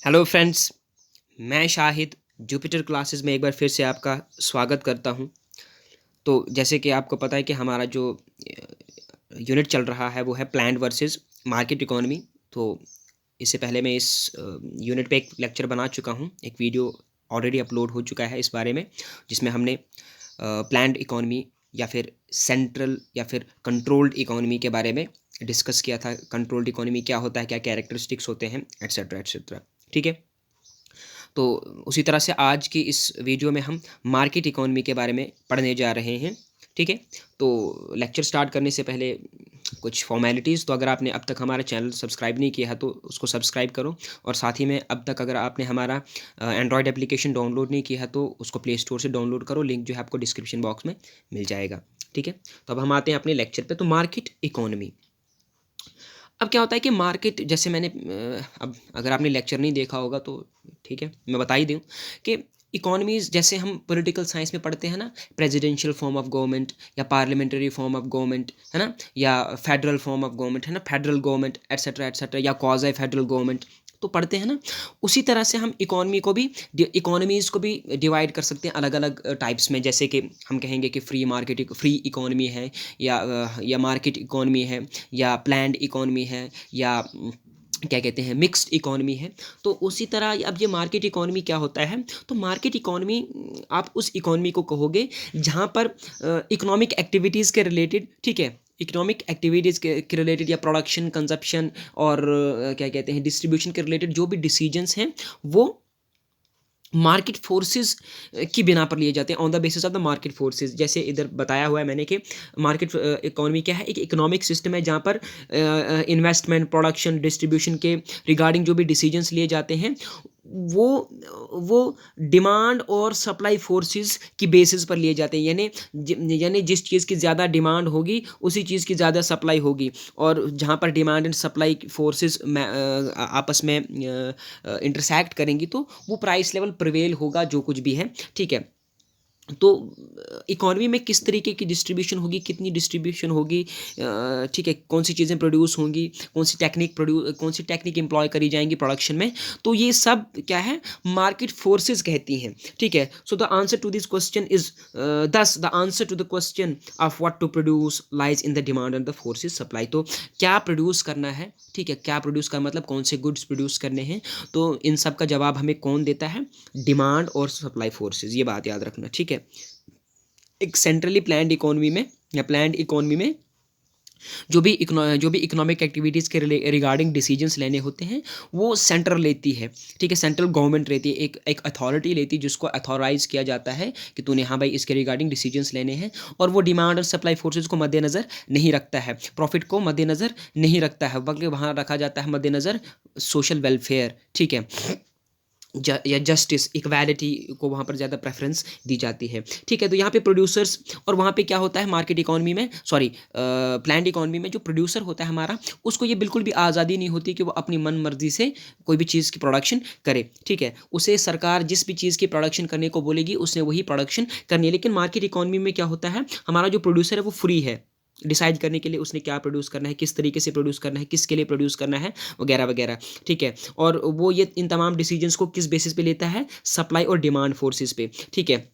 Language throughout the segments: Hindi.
हेलो फ्रेंड्स, मैं शाहिद जुपिटर क्लासेस में एक बार फिर से आपका स्वागत करता हूं। तो जैसे कि आपको पता है कि हमारा जो यूनिट चल रहा है वो है प्लान्ड वर्सेस मार्केट इकोनॉमी। तो इससे पहले मैं इस यूनिट पे एक लेक्चर बना चुका हूं, एक वीडियो ऑलरेडी अपलोड हो चुका है इस बारे में, जिसमें हमने प्लान्ड इकोनॉमी या फिर सेंट्रल या फिर कंट्रोल्ड इकोनॉमी के बारे में डिस्कस किया था। कंट्रोल्ड इकोनॉमी क्या होता है, क्या कैरेक्टरिस्टिक्स होते हैं, एट्सेट्रा एट्सेट्रा। ठीक है। तो उसी तरह से आज की इस वीडियो में हम मार्केट इकोनॉमी के बारे में पढ़ने जा रहे हैं। ठीक है। तो लेक्चर स्टार्ट करने से पहले कुछ फॉर्मेलिटीज़। तो अगर आपने अब तक हमारा चैनल सब्सक्राइब नहीं किया है तो उसको सब्सक्राइब करो, और साथ ही में अब तक अगर आपने हमारा एंड्रॉयड एप्लीकेशन डाउनलोड नहीं किया है तो उसको प्ले स्टोर से डाउनलोड करो। लिंक जो है आपको डिस्क्रिप्शन बॉक्स में मिल जाएगा। ठीक है। तो अब हम आते हैं अपने लेक्चर पे। तो मार्केट इकोनॉमी, अब क्या होता है कि मार्केट, जैसे मैंने अब अगर आपने लेक्चर नहीं देखा होगा तो ठीक है, मैं बता ही दूँ कि इकोनॉमीज़, जैसे हम पॉलिटिकल साइंस में पढ़ते हैं ना, प्रेसिडेंशियल फॉर्म ऑफ गवर्नमेंट या पार्लियामेंट्री फॉर्म ऑफ गवर्नमेंट, है ना, या फेडरल फॉर्म ऑफ गवर्नमेंट, है ना, फेडरल गवर्नमेंट एट्सेट्रा एट्सेट्रा, या क्वाज़ी फेडरल गवर्नमेंट, तो पढ़ते हैं ना। उसी तरह से हम इकोनॉमी को भी, इकोनॉमीज़ को भी डिवाइड कर सकते हैं अलग अलग टाइप्स में। जैसे कि हम कहेंगे कि फ्री इकोनॉमी है, या मार्केट इकोनॉमी है, या प्लान्ड इकोनॉमी है, या क्या कहते हैं, मिक्स्ड इकोनॉमी है। तो उसी तरह अब ये मार्केट इकोनॉमी क्या होता है, तो मार्केट इकोनॉमी आप उस इकोनॉमी को कहोगे जहाँ पर इकोनॉमिक एक्टिविटीज़ के रिलेटेड, ठीक है, इकोनॉमिक एक्टिविटीज़ के रिलेटेड, या प्रोडक्शन, कंजप्शन और क्या कहते हैं, डिस्ट्रीब्यूशन के रिलेटेड जो भी डिसीजंस हैं वो मार्केट फोर्सेस की बिना पर लिए जाते हैं, on the basis of the market forces. जैसे इधर बताया हुआ है मैंने कि मार्केट इकोनॉमी क्या है, एक इकोनॉमिक सिस्टम है जहाँ पर इन्वेस्टमेंट, प्रोडक्शन, डिस्ट्रीब्यूशन के रिगार्डिंग जो भी डिसीजंस लिए जाते हैं वो वो डिमांड और सप्लाई फोर्सेस की बेसिस पर लिए जाते हैं। यानी जिस चीज़ की ज़्यादा डिमांड होगी उसी चीज़ की ज़्यादा सप्लाई होगी, और जहाँ पर डिमांड एंड सप्लाई फोर्सेस आपस में इंटरसेक्ट करेंगी तो वो प्राइस लेवल प्रिवेल होगा, जो कुछ भी है। ठीक है। तो इकोनॉमी में किस तरीके की डिस्ट्रीब्यूशन होगी, कितनी डिस्ट्रीब्यूशन होगी, ठीक है, कौन सी चीज़ें प्रोड्यूस होंगी, कौन सी टेक्निक एम्प्लॉय करी जाएंगी प्रोडक्शन में, तो ये सब क्या है, मार्केट फोर्सेस कहती हैं। ठीक है। So the answer to this question is, thus the answer to the question of what to produce lies in the demand and the forces supply. तो क्या प्रोड्यूस करना है, ठीक है, क्या प्रोड्यूस का मतलब कौन से गुड्स प्रोड्यूस करने हैं, तो इन सब का जवाब हमें कौन देता है, डिमांड और सप्लाई फोर्सेस। ये बात याद रखना। ठीक है। एक सेंट्रली प्लान्ड इकोनॉमी में या प्लान्ड इकोनॉमी में जो भी इकोनॉमिक एक्टिविटीज़ के रिगार्डिंग डिसीजंस लेने होते हैं वो सेंटर लेती है। ठीक है, सेंट्रल गवर्नमेंट रहती है, एक अथॉरिटी लेती है जिसको अथॉराइज़ किया जाता है कि तूने हाँ भाई इसके रिगार्डिंग डिसीजंस लेने हैं, और वो डिमांड और सप्लाई फोर्सेज को मद्देनज़र नहीं रखता है, प्रॉफिट को मद्देनज़र नहीं रखता है, बल्कि वहाँ रखा जाता है मद्देनज़र सोशल वेलफेयर। ठीक है, या जस्टिस, इक्वालिटी को वहाँ पर ज़्यादा प्रेफरेंस दी जाती है। ठीक है। तो यहाँ पे प्रोड्यूसर्स, और वहाँ पे क्या होता है मार्केट इकोनॉमी में, सॉरी प्लान्ड इकोनॉमी में, जो प्रोड्यूसर होता है हमारा, उसको ये बिल्कुल भी आज़ादी नहीं होती कि वो अपनी मन मर्जी से कोई भी चीज़ की प्रोडक्शन करे। ठीक है। उसे सरकार जिस भी चीज़ की प्रोडक्शन करने को बोलेगी उसने वही प्रोडक्शन करनी है। लेकिन मार्केट इकोनॉमी में क्या होता है, हमारा जो प्रोड्यूसर है वो फ्री है डिसाइड करने के लिए उसने क्या प्रोड्यूस करना है, किस तरीके से प्रोड्यूस करना है, किसके लिए प्रोड्यूस करना है, वगैरह वगैरह। ठीक है। और वो ये इन तमाम डिसीजंस को किस बेसिस पे लेता है, सप्लाई और डिमांड फोर्सेस पे। ठीक है।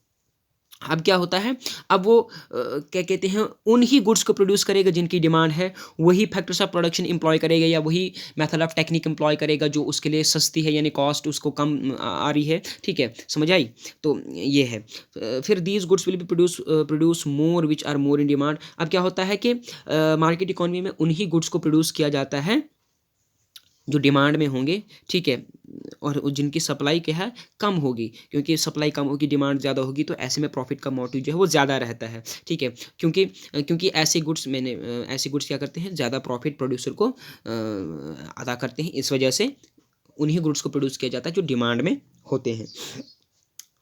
अब क्या होता है, अब वो क्या कहते हैं, उन ही गुड्स को प्रोड्यूस करेगा जिनकी डिमांड है, वही फैक्टर्स ऑफ प्रोडक्शन एम्प्लॉय करेगा, या वही मेथड ऑफ टेक्निक एम्प्लॉय करेगा जो उसके लिए सस्ती है, यानी कॉस्ट उसको कम आ रही है। ठीक है, समझ आई। तो ये है। फिर these goods will be produce more which are more in demand. अब क्या होता है कि मार्केट इकोनॉमी में उन्हीं गुड्स को प्रोड्यूस किया जाता है जो डिमांड में होंगे। ठीक है। और जिनकी सप्लाई क्या है, कम होगी, क्योंकि सप्लाई कम होगी, डिमांड ज़्यादा होगी, तो ऐसे में प्रॉफिट का मोटिव जो है वो ज़्यादा रहता है। ठीक है। क्योंकि ऐसे गुड्स क्या करते हैं, ज़्यादा प्रॉफिट प्रोड्यूसर को अदा करते हैं, इस वजह से उन्हीं गुड्स को प्रोड्यूस किया जाता है जो डिमांड में होते हैं।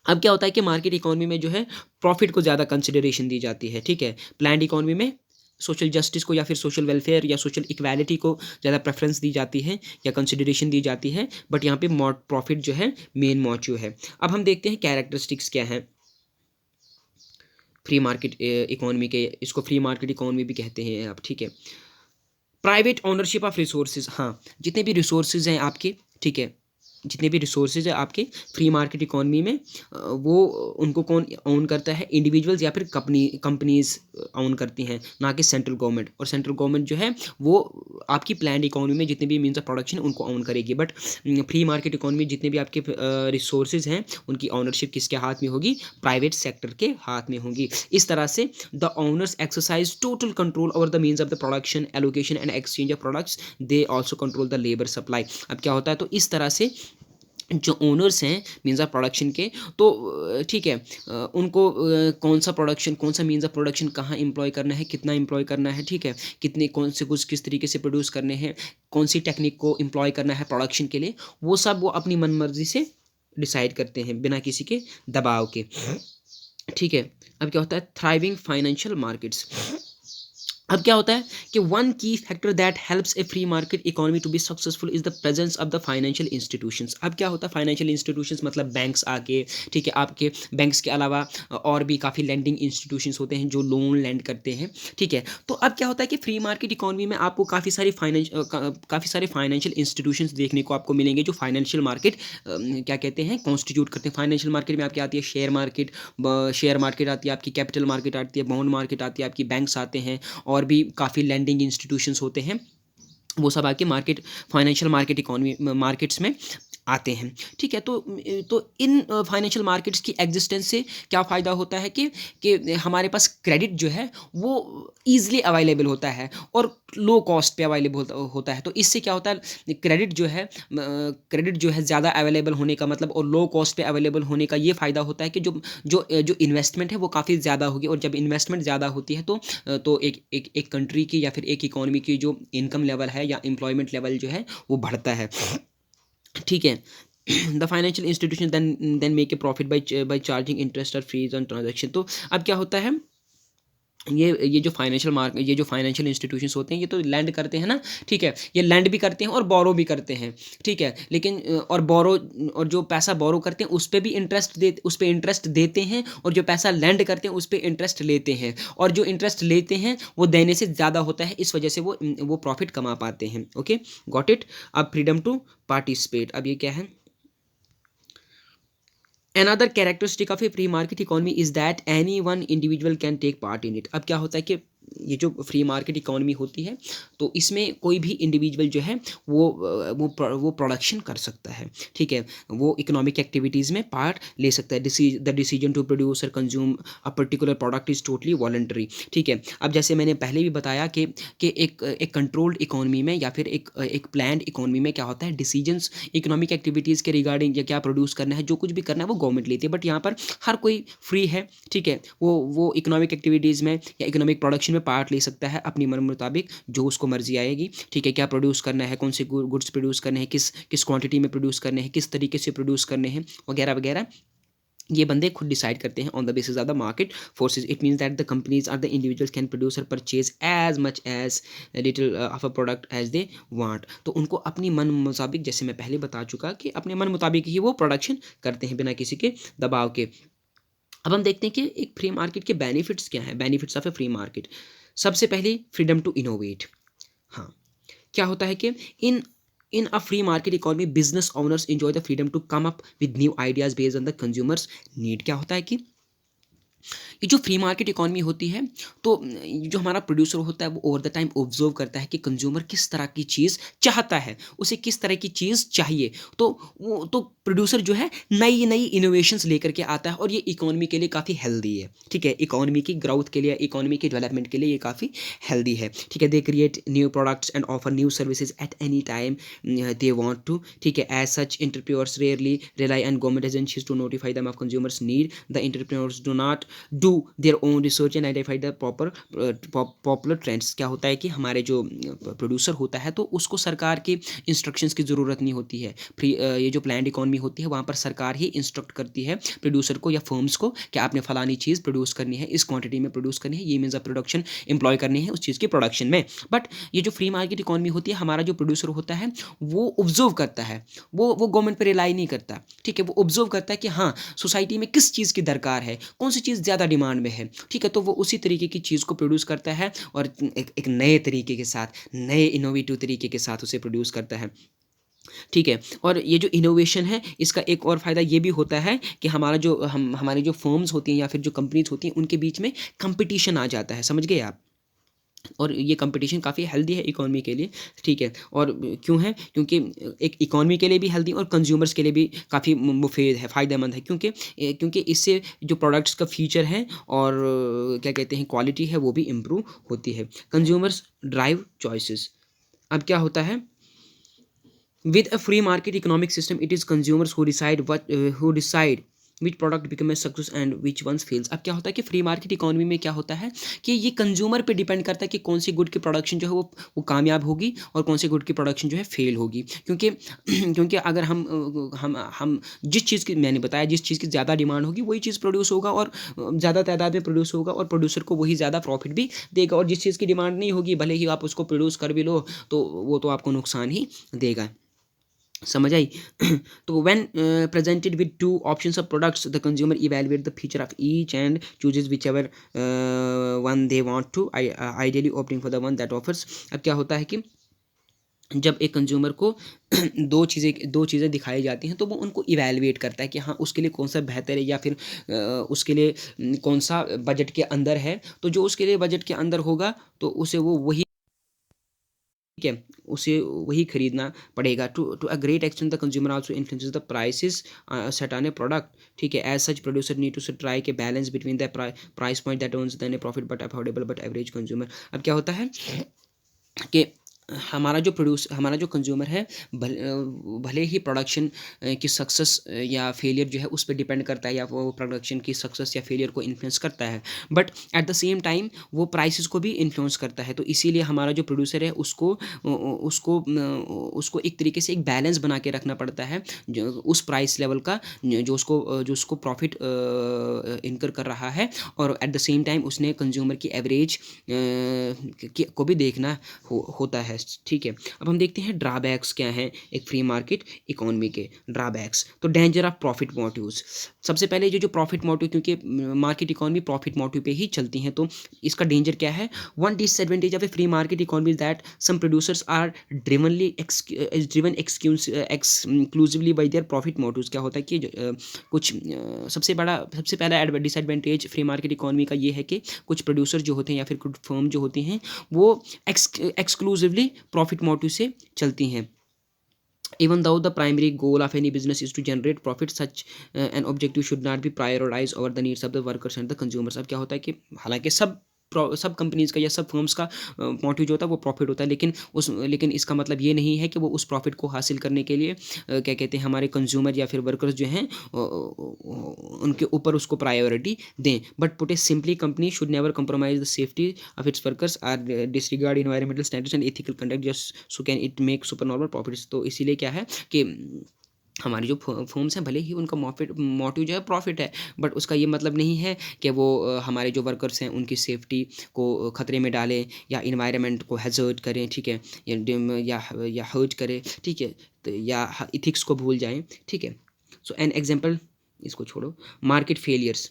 अब क्या होता है कि मार्केट इकोनॉमी में जो है प्रॉफिट को ज़्यादा कंसिडरेशन दी जाती है। ठीक है। प्लान्ड इकोनॉमी में सोशल जस्टिस को, या फिर सोशल वेलफेयर या सोशल इक्वालिटी को ज़्यादा प्रेफरेंस दी जाती है या कंसिडरेशन दी जाती है, बट यहाँ पे प्रॉफिट जो है मेन मोटिव है। अब हम देखते हैं कैरेक्टरिस्टिक्स क्या हैं फ्री मार्केट इकोनॉमी के। इसको फ्री मार्केट इकोनॉमी भी कहते हैं आप। ठीक है। प्राइवेट ओनरशिप ऑफ रिसोर्सेज, हाँ, जितने भी रिसोर्सेज हैं आपके, ठीक है, जितने भी रिसोर्सेज है आपके फ्री मार्केट इकोनॉमी में, वो उनको कौन ओन करता है? इंडिविजुअल्स या फिर कंपनीज ओन करती हैं, ना कि सेंट्रल गवर्नमेंट। और सेंट्रल गवर्नमेंट जो है वो आपकी प्लान्ड इकोनॉमी में जितने भी मीन्स ऑफ प्रोडक्शन उनको ओन करेगी। बट फ्री मार्केट इकोनॉमी जितने भी आपके रिसोर्सेज हैं उनकी ओनरशिप किसके हाथ में होगी? प्राइवेट सेक्टर के हाथ में होगी। इस तरह से the owners exercise total control over the means of the production, allocation and exchange of products. They also control the labour supply. अब क्या होता है, तो इस तरह से जो ओनर्स हैं मीन्स ऑफ प्रोडक्शन के, तो ठीक है, उनको कौन सा प्रोडक्शन, कौन सा मीन्स ऑफ प्रोडक्शन कहाँ एम्प्लॉय करना है, कितना एम्प्लॉय करना है, ठीक है, कितने कौन से कुछ किस तरीके से प्रोड्यूस करने हैं, कौन सी टेक्निक को एम्प्लॉय करना है प्रोडक्शन के लिए, वो सब वो अपनी मनमर्जी से डिसाइड करते हैं बिना किसी के दबाव के। ठीक है। अब क्या होता है? Thriving financial markets. अब क्या होता है कि one key factor that helps a free market economy to be successful is the presence of the financial institutions. अब क्या होता है? फाइनेंशियल इंस्टीट्यूशंस मतलब बैंक्स आके, ठीक है, आपके बैंक्स के अलावा और भी काफ़ी लैंडिंग इंस्टीट्यूशंस होते हैं जो लोन लैंड करते हैं, ठीक है। तो अब क्या होता है कि फ्री मार्केट इकोनॉमी में आपको काफ़ी सारे फाइनेंशियल इंस्टीट्यूशंस देखने को आपको मिलेंगे जो फाइनेंशियल मार्केट क्या कहते हैं, कॉन्स्टिट्यूट करते हैं। फाइनेंशियल मार्केट में आपकी आती है शेयर मार्केट आती है, आपकी कैपिटल मार्केट आती है, बॉन्ड मार्केट आती है, आपकी बैंक्स आते हैं, और भी काफ़ी लैंडिंग इंस्टीट्यूशंस होते हैं। वो सब आके market, financial market economy markets में आते हैं, ठीक है। तो इन फाइनेंशियल मार्केट्स की एग्जिस्टेंस से क्या फ़ायदा होता है कि हमारे पास क्रेडिट जो है वो ईजिली अवेलेबल होता है और लो कॉस्ट पे अवेलेबल होता है। तो इससे क्या होता है, क्रेडिट जो है ज़्यादा अवेलेबल होने का मतलब, और लो कॉस्ट पे अवेलेबल होने का ये फ़ायदा होता है कि जो इन्वेस्टमेंट है वो काफ़ी ज़्यादा होगी। और जब इन्वेस्टमेंट ज़्यादा होती है तो एक कंट्री की या फिर एक इकोनॉमी की जो इनकम लेवल है या एम्प्लॉयमेंट लेवल जो है वो बढ़ता है, ठीक है। The financial institution then make a profit by charging interest और फीस ऑन ट्रांजेक्शन। तो अब क्या होता है, ये जो फाइनेंशियल इंस्टीट्यूशंस होते हैं ये तो लैंड करते हैं ना, ठीक है, ये लैंड भी करते हैं और बोरो भी करते हैं, ठीक है। लेकिन और जो पैसा बोरो करते हैं उस पर इंटरेस्ट देते हैं, और जो पैसा लैंड करते हैं उस पर इंटरेस्ट लेते हैं, और जो इंटरेस्ट लेते हैं वो देने से ज़्यादा होता है, इस वजह से वो प्रॉफिट कमा पाते हैं। Okay, got it. अब फ्रीडम टू पार्टिसिपेट, अब ये क्या है? Another characteristic of a free market economy is that any one individual can take part in it। अब क्या होता है कि ये जो फ्री मार्केट इकोनॉमी होती है तो इसमें कोई भी इंडिविजुअल जो है वो प्रोडक्शन कर सकता है, ठीक है, वो इकोनॉमिक एक्टिविटीज़ में पार्ट ले सकता है। द डिसीजन टू प्रोड्यूस और consume a particular product is totally voluntary, ठीक है। अब जैसे मैंने पहले भी बताया कि एक कंट्रोल्ड इकोनॉमी में या फिर एक प्लान्ड इकोनॉमी में क्या होता है, डिसीजंस इकोनॉमिक एक्टिविटीज़ के रिगार्डिंग या क्या प्रोड्यूस करना है, जो कुछ भी करना है वो गवर्नमेंट लेती है। बट यहाँ पर हर कोई फ्री है, ठीक है, वो इकोनॉमिक एक्टिविटीज़ में या इकोनॉमिक प्रोडक्शन में पार्ट ले सकता है अपनी मन मुताबिक, जो उसको मर्जी आएगी, ठीक है। क्या प्रोड्यूस करना है, कौन से गुड्स प्रोड्यूस करने हैं, किस क्वांटिटी में प्रोड्यूस करने हैं, किस तरीके से प्रोड्यूस करने हैं, वगैरह वगैरह, ये बंदे खुद डिसाइड करते हैं on the basis of the market forces. It means that the companies are the individuals can produce or purchase as much as little of a product as they want. तो उनको अपनी मन मुताबिक, जैसे मैं पहले बता चुका कि अपने मन मुताबिक ही वो प्रोडक्शन करते हैं बिना किसी के दबाव के। अब हम देखते हैं कि एक फ्री मार्केट के बेनिफिट्स क्या हैं, benefits of a free market. सबसे पहले फ्रीडम टू इनोवेट। हाँ, क्या होता है कि in a free market economy business owners enjoy the freedom to come up with new ideas based on the consumers need. क्या होता है कि ये जो फ्री मार्केट इकोनॉमी होती है तो जो हमारा प्रोड्यूसर होता है वो ओवर द टाइम ऑब्जर्व करता है कि कंज्यूमर किस तरह की चीज़ चाहता है, उसे किस तरह की चीज़ चाहिए। तो प्रोड्यूसर जो है नई नई इनोवेशंस लेकर के आता है, और ये इकोनॉमी के लिए काफ़ी हेल्दी है, ठीक है, इकोनॉमी की ग्रोथ के लिए, इकोनॉमी के डेवलपमेंट के लिए ये काफ़ी हेल्दी है, ठीक है। They create new products and offer new services at any time they want to, ठीक है। As such entrepreneurs rarely rely on government agencies to notify them of consumers need. The entrepreneurs do not do their own research and identify the popular trends. क्या होता है कि हमारे जो प्रोड्यूसर होता है तो उसको सरकार के इंस्ट्रक्शंस की ज़रूरत नहीं होती है। ये जो प्लान्ड इकोनॉमी होती है वहाँ पर सरकार ही इंस्ट्रक्ट करती है प्रोड्यूसर को या फर्म्स को कि आपने फलानी चीज़ प्रोड्यूस करनी है, इस क्वांटिटी में प्रोड्यूस करनी है, ये मीन्स ऑफ प्रोडक्शन एम्प्लॉय करनी है उस चीज़ के प्रोडक्शन में। बट ये जो फ्री मार्केट इकोनॉमी होती है, हमारा जो प्रोड्यूसर होता है वो ऑब्जर्व करता है, वो गवर्नमेंट पर रिलाई नहीं करता, ठीक है। वो ऑब्जर्व करता है कि हाँ सोसाइटी में किस चीज़ की दरकार है, कौन सी चीज़ ज़्यादा डिमांड में है, ठीक है। तो वो उसी तरीके की चीज़ को प्रोड्यूस करता है और एक नए तरीके के साथ, नए इनोवेटिव तरीके के साथ उसे प्रोड्यूस करता है। ठीक है। और ये जो इनोवेशन है इसका एक और फ़ायदा ये भी होता है कि हमारा जो हम हमारी जो फर्म्स होती हैं या फिर जो कंपनीज़ होती हैं उनके बीच में कंपटीशन आ जाता है, समझ गए आप? और ये कंपटीशन काफ़ी हेल्दी है इकोनॉमी के लिए, ठीक है। और क्यों है? क्योंकि एक इकोनॉमी के लिए भी हेल्दी और कंज्यूमर्स के लिए भी काफ़ी मुफीद है, फ़ायदेमंद है, क्योंकि क्योंकि इससे जो प्रोडक्ट्स का फीचर है और क्या कहते हैं क्वालिटी है वो भी इम्प्रूव होती है। Consumers drive choices. अब क्या होता है, with a free market economic system, it is consumers who decide which product become a success and which ones fails. अब क्या होता है कि फ्री मार्केट इकोनॉमी में क्या होता है कि ये कंज्यूमर पे डिपेंड करता है कि कौन सी गुड की प्रोडक्शन जो है वो कामयाब होगी और कौन सी गुड की प्रोडक्शन जो है फेल होगी। क्योंकि क्योंकि अगर हम जिस चीज़ की मैंने बताया जिस चीज़ की ज़्यादा डिमांड होगी वही चीज़ प्रोड्यूस होगा और ज़्यादा तादाद में प्रोड्यूस होगा और प्रोड्यूसर को वही ज़्यादा प्रॉफिट भी देगा। और जिस चीज़ की डिमांड नहीं होगी भले ही आप उसको प्रोड्यूस कर भी लो तो वो तो आपको नुकसान ही देगा, समझ आई? तो when presented with two options of products, the consumer evaluate the feature of each and chooses whichever one they want to, ideally opting for the one that offers. अब क्या होता है कि जब एक कंज्यूमर को दो चीज़ें दिखाई जाती हैं तो वो उनको इवैल्यूएट करता है कि हाँ उसके लिए कौन सा बेहतर है या फिर उसके लिए कौन सा बजट के अंदर है। तो जो उसके लिए बजट के अंदर होगा तो उसे वो वही, ठीक है, उसे वही खरीदना पड़ेगा। To a great extent the consumer also influences the prices set on a product, ठीक है। As such producer need to strike a balance between the price point that earns then a profit but affordable but average consumer. अब क्या होता है कि हमारा जो कंज्यूमर है भले ही प्रोडक्शन की सक्सेस या फेलियर जो है उस पे डिपेंड करता है या वो प्रोडक्शन की सक्सेस या फेलियर को इन्फ्लुएंस करता है, but at the same time वो प्राइसेस को भी इन्फ्लुएंस करता है। तो इसीलिए हमारा जो प्रोड्यूसर है उसको एक तरीके से एक बैलेंस बना के रखना पड़ता है जो उस प्राइस लेवल का जो उसको प्रॉफिट इनकर कर रहा है और एट द सेम टाइम उसने कंज्यूमर की एवरेज को भी देखना होता है, ठीक है। अब हम देखते हैं ड्रॉबैक्स क्या हैं एक फ्री मार्केट इकोनॉमी के ड्रॉबैक्स। तो डेंजर ऑफ प्रॉफिट मोटिव्स। सबसे पहले ये जो प्रॉफिट मोटिव, क्योंकि मार्केट इकोनॉमी प्रॉफिट मोटिव पे ही चलती हैं, तो इसका डेंजर क्या है? One disadvantage of a free market economy is that some producers are driven exclusively by their profit motives. क्या होता है कि कुछ सबसे पहला डिसएडवांटेज फ्री मार्केट इकोनॉमी का ये है कि कुछ प्रोड्यूसर जो होते हैं या फिर कुछ फर्म जो होती हैं वो एक्सक्लूसिवली प्रॉफिट मोटिव से चलती हैं। Even though the primary goal of any business is to generate profit, such an objective should not be prioritized over the needs of the workers and the consumers. अब क्या होता है कि हालांकि सब कंपनीज का या सब फर्म्स का मोटिव जो होता है वो प्रॉफिट होता है, लेकिन इसका मतलब ये नहीं है कि वो उस प्रॉफिट को हासिल करने के लिए क्या कहते हैं हमारे कंज्यूमर या फिर वर्कर्स जो हैं उनके ऊपर उसको प्रायोरिटी दें। But put a simply, company should never compromise the safety of its workers or disregard environmental standards and ethical conduct just so can it make super normal profits. तो इसीलिए क्या है कि हमारी जो फर्म्स हैं भले ही उनका मोटिव जो है प्रॉफिट है, बट उसका ये मतलब नहीं है कि वो हमारे जो वर्कर्स हैं उनकी सेफ्टी को ख़तरे में डालें या इन्वायरमेंट को हैज़र्ड करें, ठीक है, या हर्ट करें, ठीक है, तो या इथिक्स को भूल जाएं, ठीक है। सो एन एग्जांपल, इसको छोड़ो, market failures.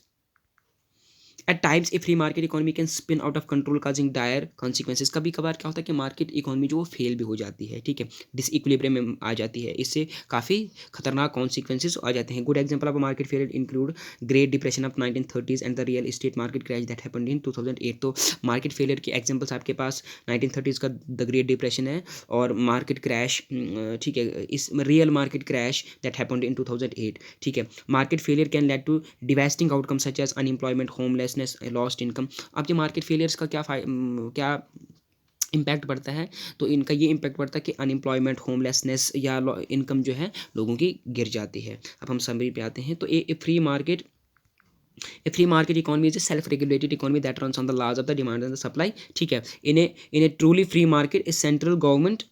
At times a free market economy can spin out of control causing dire consequences. कभी कभार क्या होता है कि मार्केट इकोनॉमी जो वो फेल भी हो जाती है, ठीक है, डिसइक्विलिब्रियम में आ जाती है, इससे काफ़ी खतरनाक कॉन्सिक्वेंसेज आ जाते हैं। Good example of market failure include great depression of 1930s and the real estate market crash that happened in 2008। तो मार्केट फेलियर के एग्जाम्पल्स आपके पास 1930s का द ग्रेट डिप्रेशन है और मार्केट क्रैश, ठीक है, इस real market crash that happened in 2008, ठीक है। Market failure can lead to devastating outcome such as unemployment, homeless, lost income. अब ये मार्केट फेलियर्स का क्या इम्पैक्ट पड़ता है? तो इनका ये इम्पैक्ट पड़ता है कि अनएम्प्लॉयमेंट, होमलेसनेस या इनकम जो है लोगों की गिर जाती है। अब हम समरी पे आते हैं। तो a free market economy is a self regulated economy that runs on the laws of the demand and the supply, ठीक है। In a truly free market a central government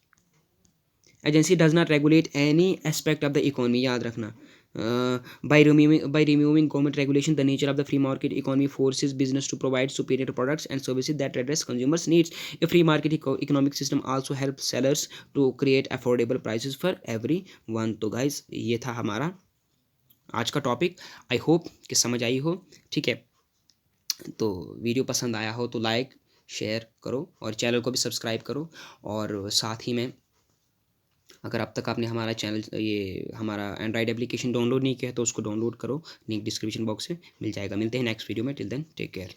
agency does not regulate any aspect of the economy, याद रखना। By removing government regulation, the nature of the free market economy forces business to provide superior products and services that address consumers' needs. A free market economic system also helps sellers to create affordable prices for everyone. तो guys ये था हमारा आज का टॉपिक। आई होप कि समझ आई हो, ठीक है। तो वीडियो पसंद आया हो तो लाइक शेयर करो और चैनल को भी सब्सक्राइब करो, और साथ ही में अगर अब तक आपने हमारा चैनल ये हमारा एंड्रॉयड एप्लीकेशन डाउनलोड नहीं किया है तो उसको डाउनलोड करो, लिंक डिस्क्रिप्शन बॉक्स में मिल जाएगा। मिलते हैं नेक्स्ट वीडियो में, टिल देन टेक केयर।